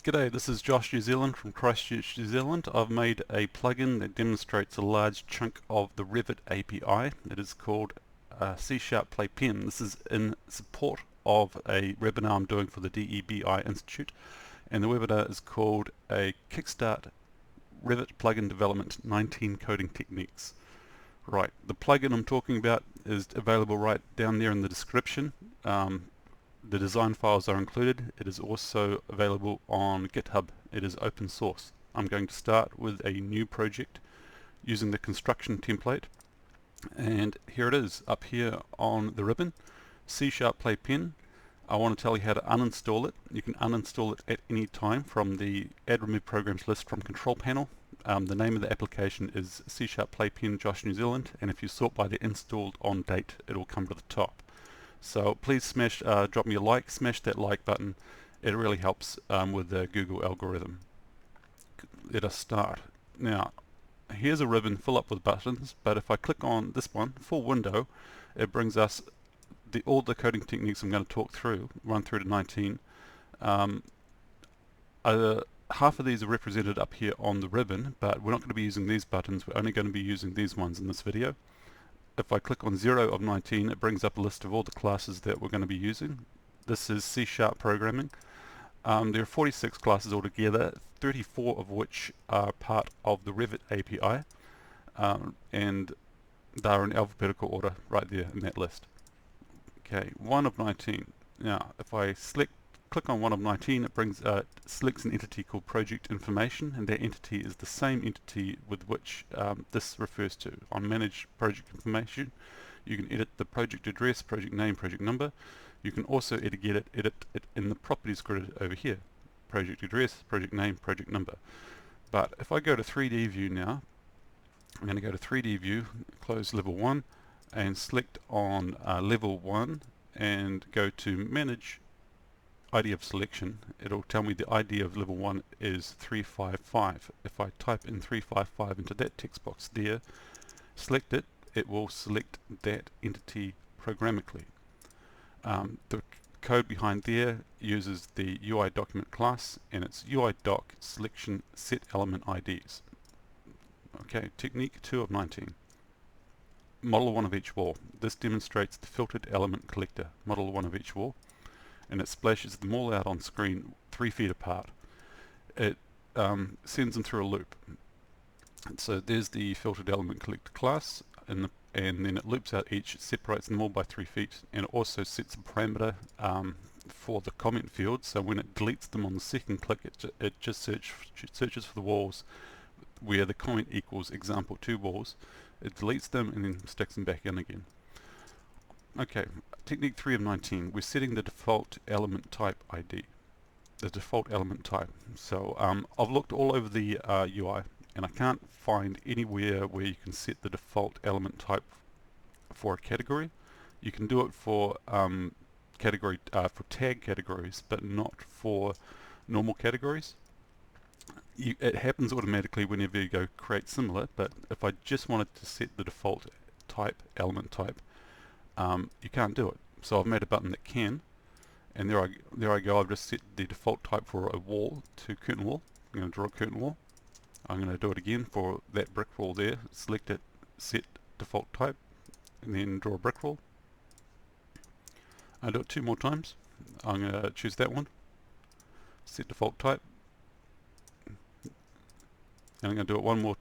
G'day, this is Josh New Zealand from Christchurch, New Zealand. I've made a plugin that demonstrates a large chunk of the Revit API. It is called C Playpen. This is in support of a webinar I'm doing for the DEBI Institute, and the webinar is called a Kickstart Revit Plugin Development 19 Coding Techniques. Right, the plugin I'm talking about is available right down there in the description. The design files are included. It is also available on GitHub. It is open source. I'm going to start with a new project using the construction template, and here it is up here on the ribbon, C Playpen. I want to tell you how to uninstall it. You can uninstall it at any time from the Add Remove Programs list from Control Panel. The name of the application is C Playpen Josh New Zealand, and if you sort by the installed on date, it will come to the top. So please drop me a like, smash that like button. It really helps with the Google algorithm. Let us start. Now, here's a ribbon full up with buttons, but if I click on this one, full window, it brings us all the coding techniques I'm going to talk through, run through to 19. Half of these are represented up here on the ribbon, but we're not going to be using these buttons. We're only going to be using these ones in this video. If I click on 0 of 19, it brings up a list of all the classes that we're going to be using. This is C# programming. There are 46 classes altogether, 34 of which are part of the Revit API, and they're in alphabetical order right there in that list. Okay, 1 of 19. Now, if I click on 1 of 19, it selects an entity called project information, and that entity is the same entity with which this refers to. On manage project information, you can edit the project address, project name, project number. You can also edit it in the properties grid over here. Project address, project name, project number. But if I go to 3D view now, I'm going to go to 3D view, close level 1, and select on level 1 and go to manage ID of selection. It'll tell me the ID of level 1 is 355. If I type in 355 into that text box there, select it, it will select that entity programmatically. The code behind there uses the UI document class, and it's UI doc selection set element IDs. Okay, technique 2 of 19. Model 1 of each wall. This demonstrates the filtered element collector, model 1 of each wall, and it splashes them all out on screen 3 feet apart. It sends them through a loop. So there's the filtered element collector class, and then it loops out each, separates them all by 3 feet, and it also sets a parameter for the comment field. So when it deletes them on the second click, it just searches for the walls where the comment equals example 2 walls. It deletes them and then sticks them back in again. Okay, technique 3 of 19. We're setting the default element type ID. The default element type. So I've looked all over the UI, and I can't find anywhere where you can set the default element type for a category. You can do it for for tag categories, but not for normal categories. It happens automatically whenever you go create similar, but if I just wanted to set the default type, element type, you can't do it. So I've made a button that can, and there I go. I've just set the default type for a wall to curtain wall. I'm going to draw a curtain wall. I'm going to do it again for that brick wall there. Select it, set default type, and then draw a brick wall. I'll do it 2 more times. I'm going to choose that one, set default type, and I'm going to do it 1 more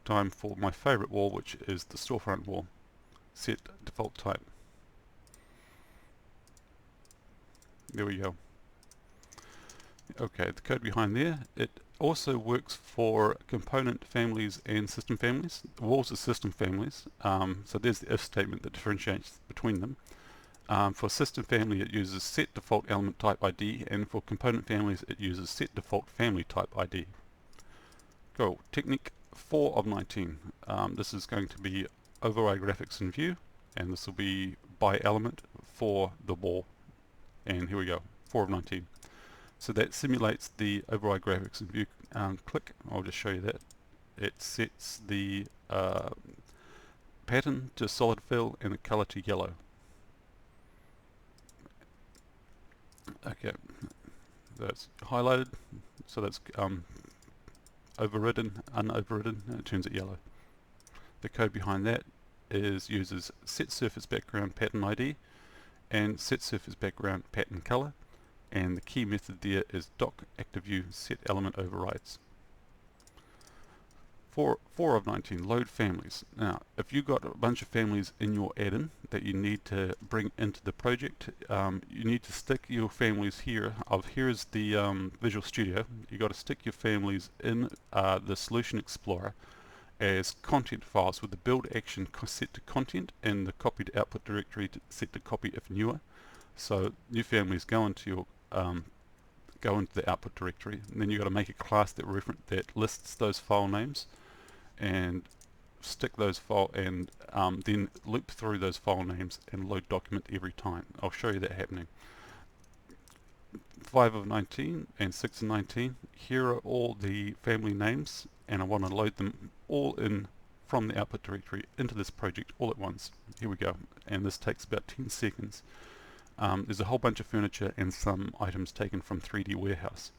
time for my favorite wall, which is the storefront wall. Set default type. There we go. Okay, the code behind there, it also works for component families and system families. The walls are system families, so there's the if statement that differentiates between them. For system family, it uses set default element type ID, and for component families, it uses set default family type ID. Go. Technique 4 of 19. This is going to be override graphics in view, and this will be by element for the wall. And here we go, 4 of 19. So that simulates the override graphics in view. Click, I'll just show you that. It sets the pattern to solid fill and the color to yellow. Okay, So it's highlighted, so that's overridden, unoverridden, and it turns it yellow. The code behind that uses set surface background pattern ID and set surface background pattern color, and the key method there is doc active view set element overrides. 4 of 19, load families. Now, if you've got a bunch of families in your add-in that you need to bring into the project, you need to stick your families here. Here's the Visual Studio. You've got to stick your families in the Solution Explorer as content files with the build action set to content and the copied output directory set to copy if newer. So new families go into your go into the output directory, and then you've got to make a class that lists those file names and stick those then loop through those file names and load document every time. I'll show you that happening. 5 of 19 and 6 of 19, here are all the family names, and I want to load them all in from the output directory into this project all at once. Here we go, and this takes about 10 seconds. There's a whole bunch of furniture and some items taken from 3D Warehouse.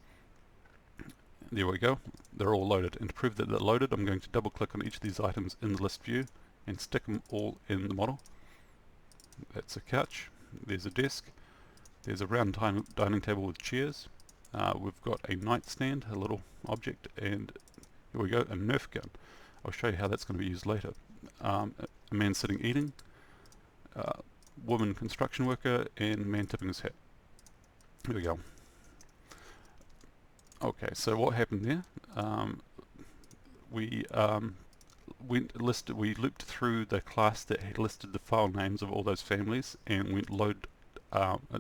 There we go, they're all loaded, and to prove that they're loaded I'm going to double click on each of these items in the list view and stick them all in the model. That's a couch, there's a desk, there's a round dining table with chairs, we've got a nightstand, a little object, and here we go, a Nerf gun. I'll show you how that's going to be used later. A man sitting eating, woman construction worker, and man tipping his hat. Here we go. Okay, so what happened there? We looped through the class that had listed the file names of all those families and went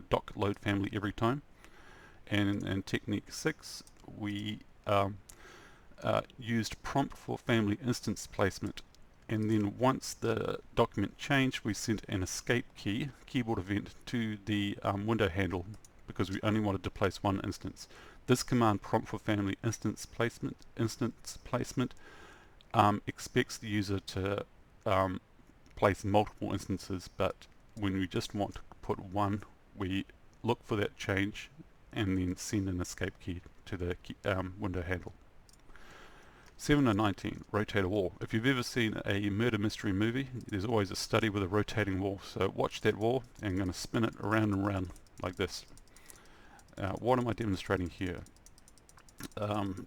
doc load family every time. And in technique 6, we used prompt for family instance placement, and then once the document changed we sent an escape keyboard event to the window handle because we only wanted to place one instance. This command, prompt for family instance placement, expects the user to place multiple instances, but when we just want to put one, we look for that change and then send an escape key to the window handle. 7 of 19, Rotator Wall. If you've ever seen a murder mystery movie, there's always a study with a rotating wall. So watch that wall, and I'm going to spin it around and around like this. What am I demonstrating here?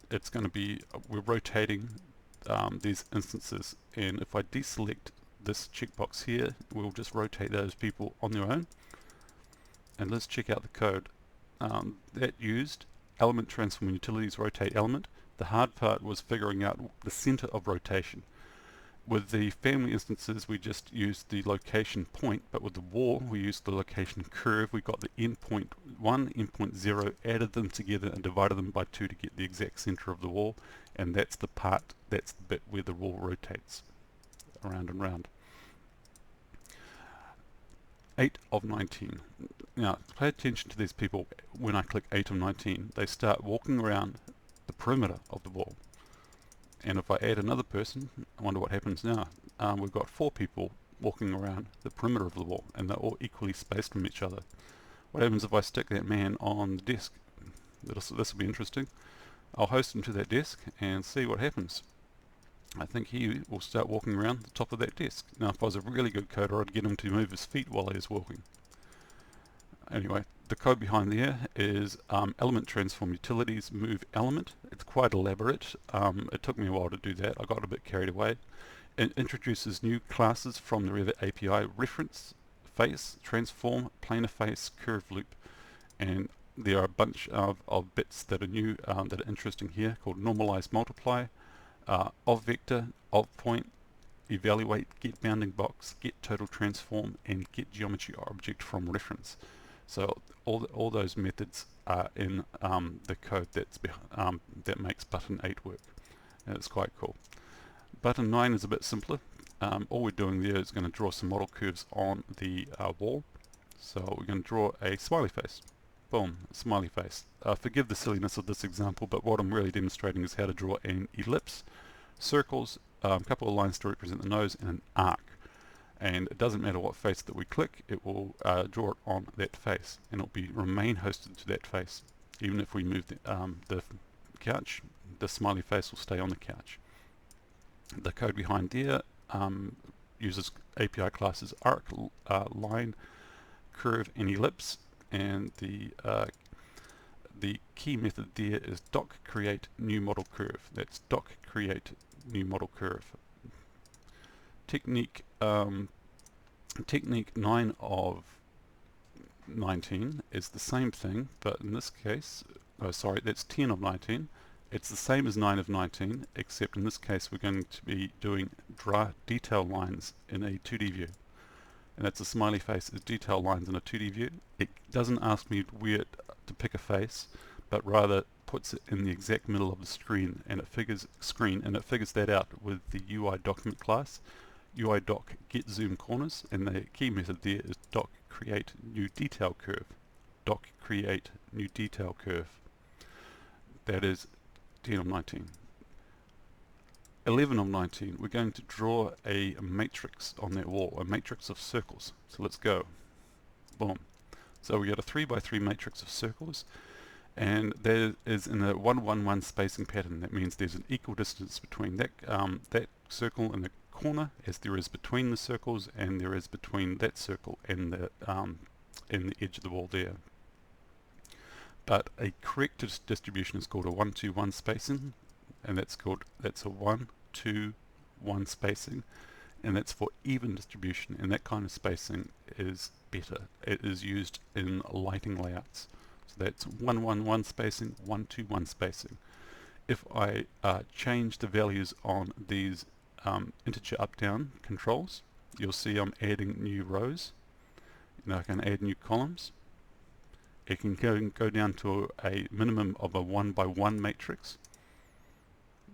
It's going to be, we're rotating these instances, and if I deselect this checkbox here, we'll just rotate those people on their own. And let's check out the code. That used element transform utilities rotate element. The hard part was figuring out the center of rotation. With the family instances we just used the location point, but with the wall we used the location curve. We got the endpoint 1, endpoint 0, added them together and divided them by 2 to get the exact center of the wall, and that's the bit where the wall rotates around and round. 8 of 19. Now pay attention to these people. When I click 8 of 19, they start walking around the perimeter of the wall. And if I add another person, I wonder what happens now. We've got 4 people walking around the perimeter of the wall, and they're all equally spaced from each other. What happens if I stick that man on the desk? This will be interesting. I'll host him to that desk and see what happens. I think he will start walking around the top of that desk. Now if I was a really good coder, I'd get him to move his feet while he was walking. Anyway, the code behind there is element transform utilities move element. It's quite elaborate. It took me a while to do that. I got a bit carried away. It introduces new classes from the Revit API: reference, face, transform, planar face, curve loop. And there are a bunch of bits that are new, that are interesting here, called normalize multiply, of vector, of point, evaluate, get bounding box, get total transform, and get geometry object from reference. So all those methods are in the code that makes button 8 work. And it's quite cool. Button 9 is a bit simpler. All we're doing there is going to draw some model curves on the wall. So we're going to draw a smiley face. Boom, smiley face. Forgive the silliness of this example, but what I'm really demonstrating is how to draw an ellipse, circles, a couple of lines to represent the nose, and an arc. And it doesn't matter what face that we click, it will draw it on that face, and it'll remain hosted to that face. Even if we move the couch, the smiley face will stay on the couch. The code behind there uses API classes arc, line, curve, and ellipse, and the key method there is doc create new model curve. That's doc create new model curve. Technique 9 of 19 is the same thing, but in this case, oh sorry, that's 10 of 19. It's the same as 9 of 19, except in this case we're going to be doing detail lines in a 2D view. And that's a smiley face as detail lines in a 2D view. It doesn't ask me where to pick a face, but rather puts it in the exact middle of the screen, and it figures that out with the UI document class. UI doc get zoom corners, and the key method there is doc create new detail curve. Doc create new detail curve. That is 10 of 19. 11 of 19, we're going to draw a matrix on that wall, a matrix of circles. So let's go. Boom. So we got a 3x3 matrix of circles, and there is in a 1-1-1 spacing pattern. That means there's an equal distance between that circle and the corner as there is between the circles, and there is between that circle and the edge of the wall there. But a correct distribution is called a 1-2-1 spacing, and that's a 1-2-1 spacing, and that's for even distribution, and that kind of spacing is better. It is used in lighting layouts. So that's 1-1-1 spacing, 1-2-1 spacing. If I change the values on these integer up-down controls, you'll see I'm adding new rows. Now I can add new columns. It can go down to a minimum of a 1x1 matrix.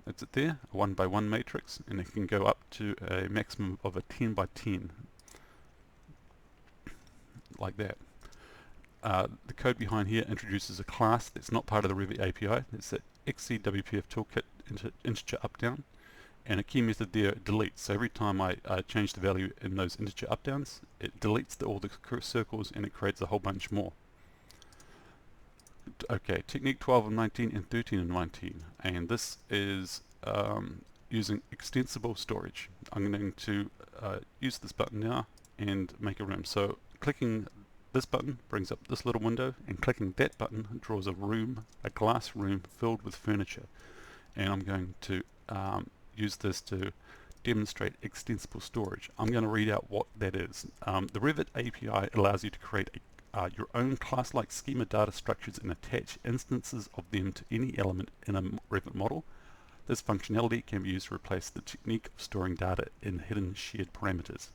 That's it there, a 1x1 matrix, and it can go up to a maximum of a 10x10, like that. The code behind here introduces a class that's not part of the Revit API. It's the XCWPF toolkit integer up-down, and a key method there deletes. So every time I change the value in those integer up-downs, it deletes all the circles and it creates a whole bunch more. Okay, technique 12 of 19 and 13 of 19, and this is using extensible storage. I'm going to use this button now and make a room. So clicking this button brings up this little window, and clicking that button draws a room, a glass room filled with furniture. And I'm going to use this to demonstrate extensible storage. I'm going to read out what that is. The Revit API allows you to create your own class-like schema data structures and attach instances of them to any element in a Revit model. This functionality can be used to replace the technique of storing data in hidden shared parameters.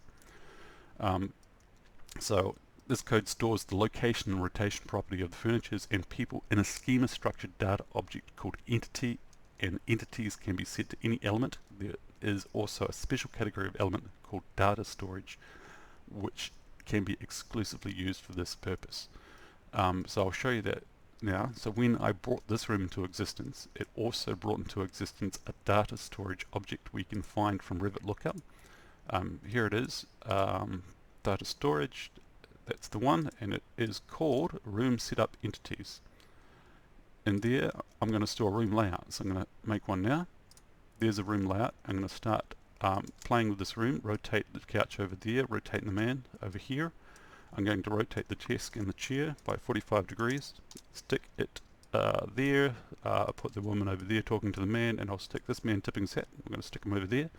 So this code stores the location and rotation property of the furnitures and people in a schema-structured data object called entity, and entities can be set to any element. There is also a special category of element called data storage, which can be exclusively used for this purpose. So I'll show you that now. So when I brought this room into existence, it also brought into existence a data storage object we can find from Revit Lookup. Here it is, data storage, that's the one, and it is called room setup entities. In there I'm going to store a room layout, so I'm going to make one now. There's a room layout. I'm going to start playing with this room, rotate the couch over there, rotate the man over here. I'm going to rotate the desk and the chair by 45 degrees, stick it there, put the woman over there talking to the man, and I'll stick this man tipping his hat. I'm going to stick him over there,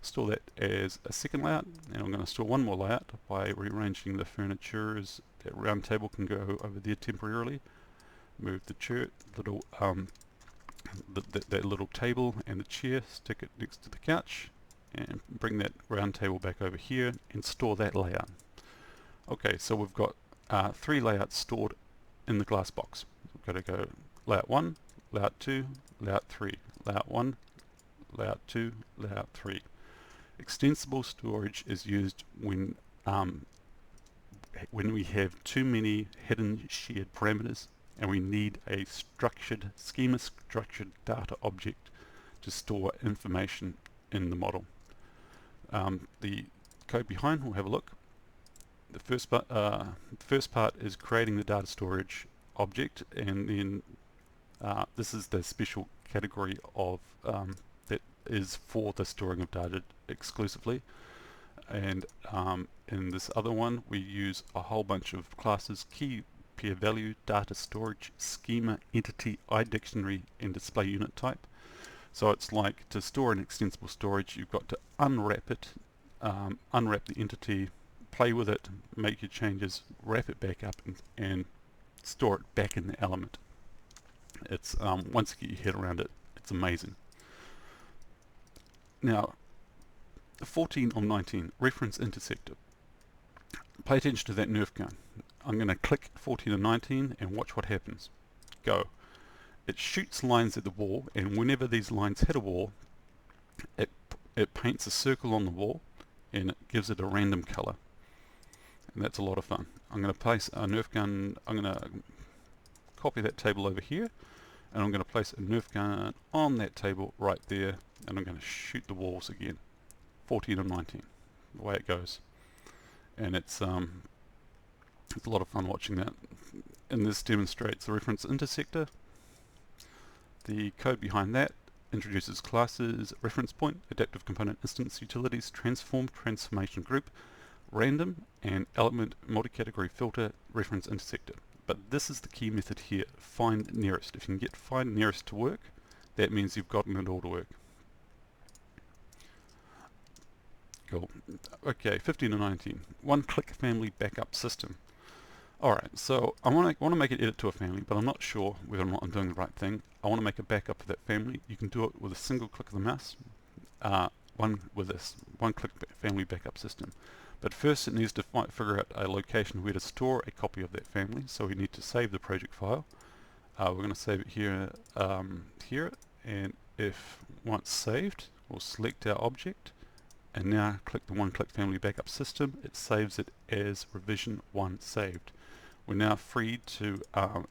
store that as a second layout, and I'm going to store one more layout by rearranging the furniture. That round table can go over there temporarily. Move the chair, that little table and the chair, stick it next to the couch, and bring that round table back over here and store that layout. Okay, so we've got 3 layouts stored in the glass box. We've got to go layout 1, layout 2, layout 3, layout 1, layout 2, layout 3. Extensible storage is used when we have too many hidden shared parameters and we need a schema-structured data object to store information in the model. The code behind, we'll have a look. The first part is creating the data storage object, and then this is the special category of that is for the storing of data exclusively. And in this other one, we use a whole bunch of classes: key, pair value, data storage, schema, entity, iDictionary, and display unit type. So it's like, to store an extensible storage, you've got to unwrap it, unwrap the entity, play with it, make your changes, wrap it back up, and store it back in the element. It's once you get your head around it, it's amazing. Now, 14 of 19, reference intersector. Pay attention to that Nerf gun. I'm going to click 14 of 19 and watch what happens. Go. It shoots lines at the wall, and whenever these lines hit a wall, it paints a circle on the wall, and it gives it a random color. And that's a lot of fun. I'm going to place a Nerf gun. I'm going to copy that table over here, and I'm going to place a Nerf gun on that table right there, and I'm going to shoot the walls again. 14 of 19, the way it goes. And it's a lot of fun watching that. And this demonstrates the reference intersector. The code behind that introduces classes: reference point, adaptive component instance, utilities, transform, transformation group, random, and element multi-category filter, reference intersector. But this is the key method here: find nearest. If you can get find nearest to work, that means you've gotten it all to work. Cool. Okay, 15 and 19. OneClick family backup system. Alright, so I want to make it edit to a family, but I'm not sure whether or not I'm doing the right thing. I want to make a backup of that family. You can do it with a single click of the mouse. With this OneClick family backup system. But first it needs to figure out a location where to store a copy of that family. So we need to save the project file. We're going to save it here, here, and if once saved, we'll select our object. And now click the OneClick family backup system. It saves it as revision 1 saved. We're now free to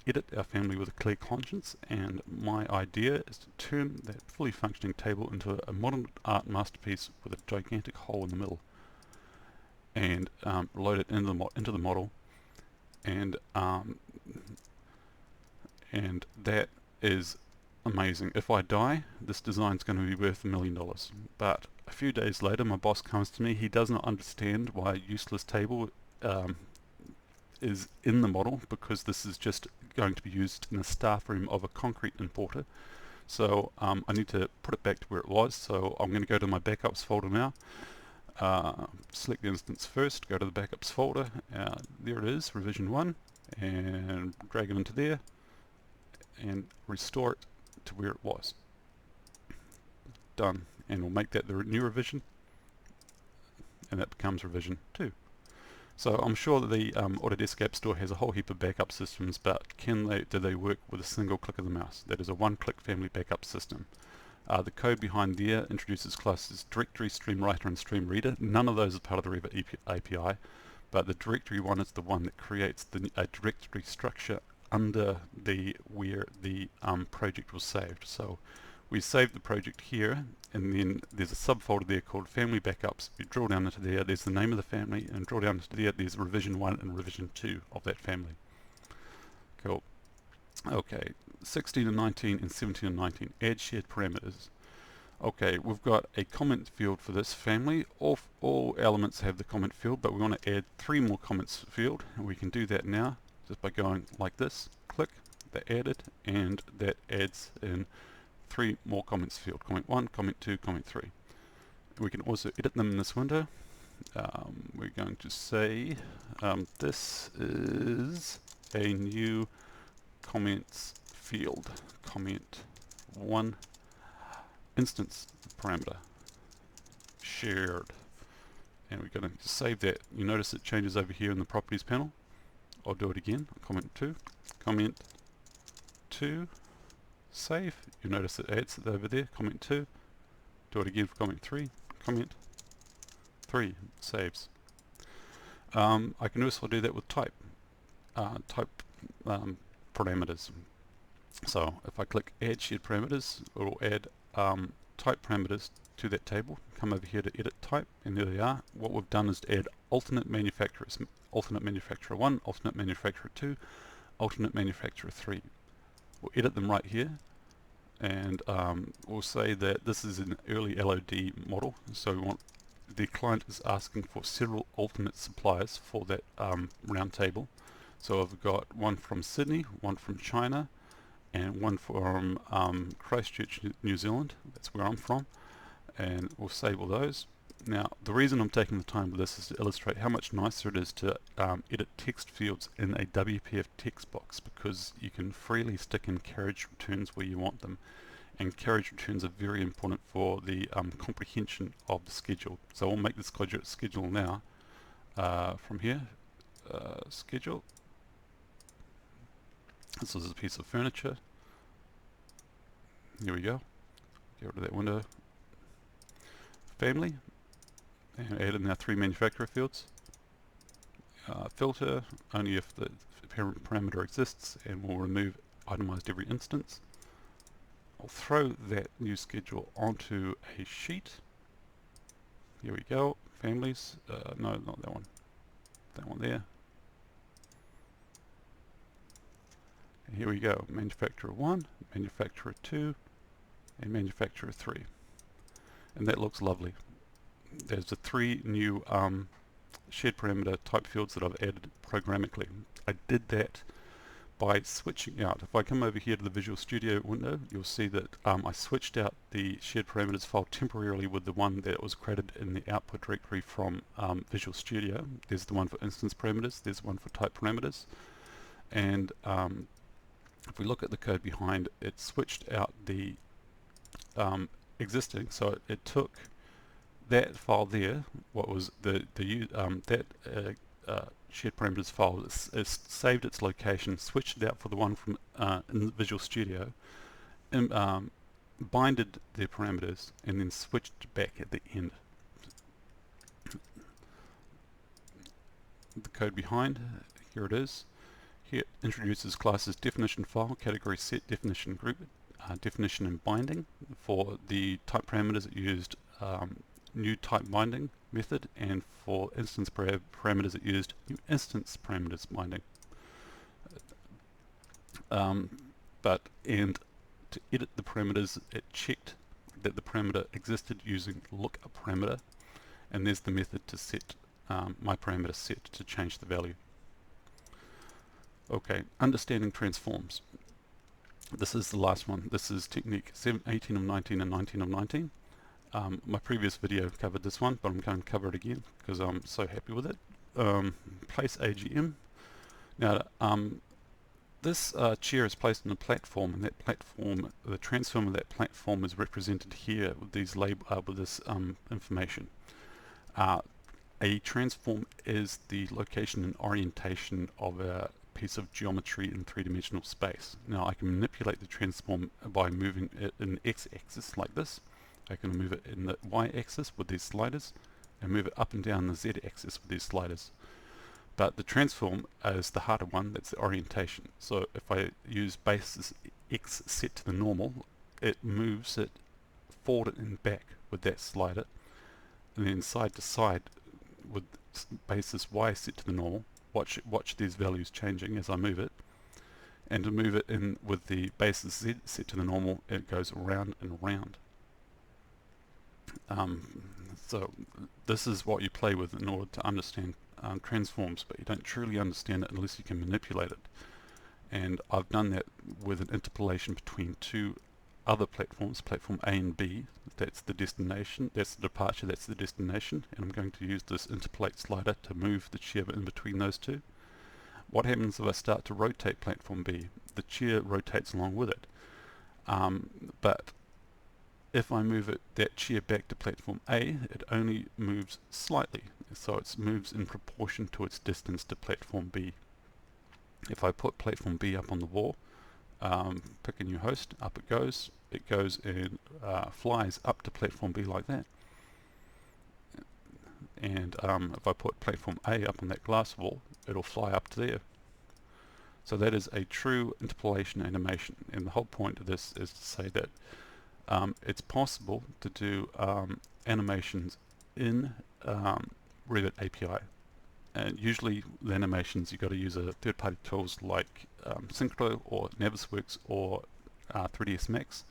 edit our family with a clear conscience, and my idea is to turn that fully functioning table into a modern art masterpiece with a gigantic hole in the middle, and load it into the model, and that is amazing. If I die, this design's going to be worth $1 million. But a few days later, my boss comes to me. He does not understand why a useless table is in the model, because this is just going to be used in the staff room of a concrete importer. So I need to put it back to where it was. So I'm going to go to my backups folder now. Select the instance first, go to the backups folder. There it is, revision 1, and drag it into there and restore it to where it was. Done. And we'll make that the new revision, and that becomes revision 2. So I'm sure that the Autodesk App Store has a whole heap of backup systems, but do they work with a single click of the mouse? That is a one-click family backup system. The code behind there introduces classes directory, stream writer, and stream reader. None of those are part of the Revit API, but the directory one is the one that creates a directory structure under where the project was saved. So we saved the project here, and then there's a subfolder there called Family Backups. You drill down into there, there's the name of the family, and drill down into there, there's revision 1 and revision 2 of that family. Cool. Okay, 16 and 19 and 17 and 19, add shared parameters. Okay, we've got a comment field for this family. All elements have the comment field, but we want to add 3 more comments field, and we can do that now just by going like this, click, they added, and that adds in 3 more comments field, comment 1, comment 2, comment 3. We can also edit them in this window. We're going to say this is a new comments field, comment 1 instance parameter shared, and we're going to save that. You notice it changes over here in the properties panel. I'll do it again. Comment 2, save. You notice it adds it over there, comment 2. Do it again for comment 3, comment 3, saves. I can also do that with type parameters. So if I click add shared parameters, it will add type parameters to that table. Come over here to edit type, and there they are. What we've done is to add alternate manufacturers: alternate manufacturer 1, alternate manufacturer 2, alternate manufacturer 3. We'll edit them right here, and we'll say that this is an early LOD model, so we want the client is asking for several alternate suppliers for that round table. So I've got one from Sydney, one from China, and one from Christchurch, New Zealand. That's where I'm from, and we'll save all those. Now, the reason I'm taking the time with this is to illustrate how much nicer it is to edit text fields in a WPF text box, because you can freely stick in carriage returns where you want them, and carriage returns are very important for the comprehension of the schedule. So I'll make the schedule now from here. Schedule. This is a piece of furniture. Here we go. Get rid of that window. Family. And add in our 3 manufacturer fields. Filter, only if the parent parameter exists, and we'll remove itemized every instance. I'll throw that new schedule onto a sheet. Here we go. Families. No, not that one. That one there. And here we go. Manufacturer 1, manufacturer 2, and manufacturer 3. And that looks lovely. There's the 3 new shared parameter type fields that I've added programmatically. I did that by switching out. If I come over here to the Visual Studio window, you'll see that I switched out the shared parameters file temporarily with the one that was created in the output directory from Visual Studio. There's the one for instance parameters, there's one for type parameters, and if we look at the code behind, it switched out the existing, so it took that file there, what was that shared parameters file, it saved its location, switched it out for the one from in Visual Studio, and binded their parameters, and then switched back at the end. The code behind, here it is. Here it introduces classes definition file, category set, definition group, definition and binding. For the type parameters it used new type binding method, and for instance parameters it used new instance parameters binding. And to edit the parameters, it checked that the parameter existed using lookup parameter, and there's the method to set my parameter set to change the value. Okay, understanding transforms. This is the last one. This is technique 18 of 19 and 19 of 19. My previous video covered this one, but I'm going to cover it again because I'm so happy with it. Place AGM. Now, this chair is placed on a platform, and that platform, the transform of that platform is represented here with these with this information. A transform is the location and orientation of a piece of geometry in 3-dimensional space. Now I can manipulate the transform by moving it in the x-axis like this. I can move it in the y-axis with these sliders, and move it up and down the z-axis with these sliders. But the transform is the harder one, that's the orientation. So if I use basis x set to the normal, it moves it forward and back with that slider, and then side to side with basis y set to the normal. Watch these values changing as I move it. And to move it in with the basis z set to the normal, it goes around and around. So this is what you play with in order to understand transforms, but you don't truly understand it unless you can manipulate it. And I've done that with an interpolation between 2 other platforms, platform A and B. That's the destination, that's the departure, that's the destination, and I'm going to use this interpolate slider to move the chair in between those 2. What happens if I start to rotate platform B? The chair rotates along with it. But if I move that chair back to platform A, it only moves slightly, so it moves in proportion to its distance to platform B. If I put platform B up on the wall, pick a new host, up it goes and flies up to platform B like that. And if I put platform A up on that glass wall, it'll fly up to there. So that is a true interpolation animation, and the whole point of this is to say that it's possible to do animations in Revit API. And usually the animations, you've got to use third-party tools like Synchro or Navisworks or 3ds Max,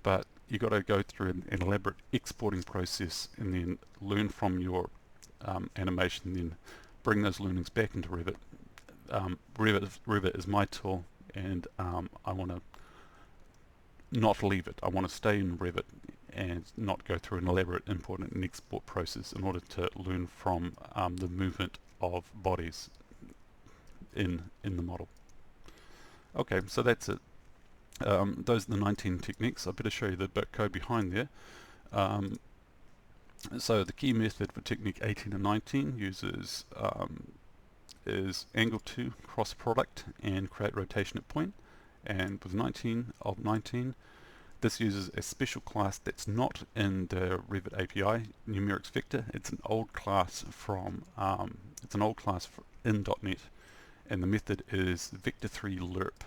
but you got to go through an elaborate exporting process and then learn from your animation, then bring those learnings back into Revit. Revit is my tool, and I want to not leave it. I want to stay in Revit and not go through an elaborate import and export process in order to learn from the movement of bodies in the model. Okay, so that's it. Those are the 19 techniques. I better show you the bit code behind there. So the key method for technique 18 and 19 uses is angle to cross product and create rotation at point. And with 19 of 19, this uses a special class that's not in the Revit API numerics vector. It's an old class from in .NET, and the method is vector3lerp.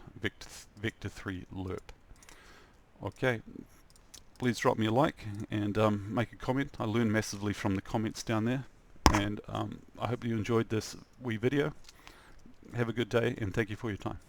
Vector3lerp. Okay, please drop me a like and make a comment. I learn massively from the comments down there, and I hope you enjoyed this wee video. Have a good day, and thank you for your time.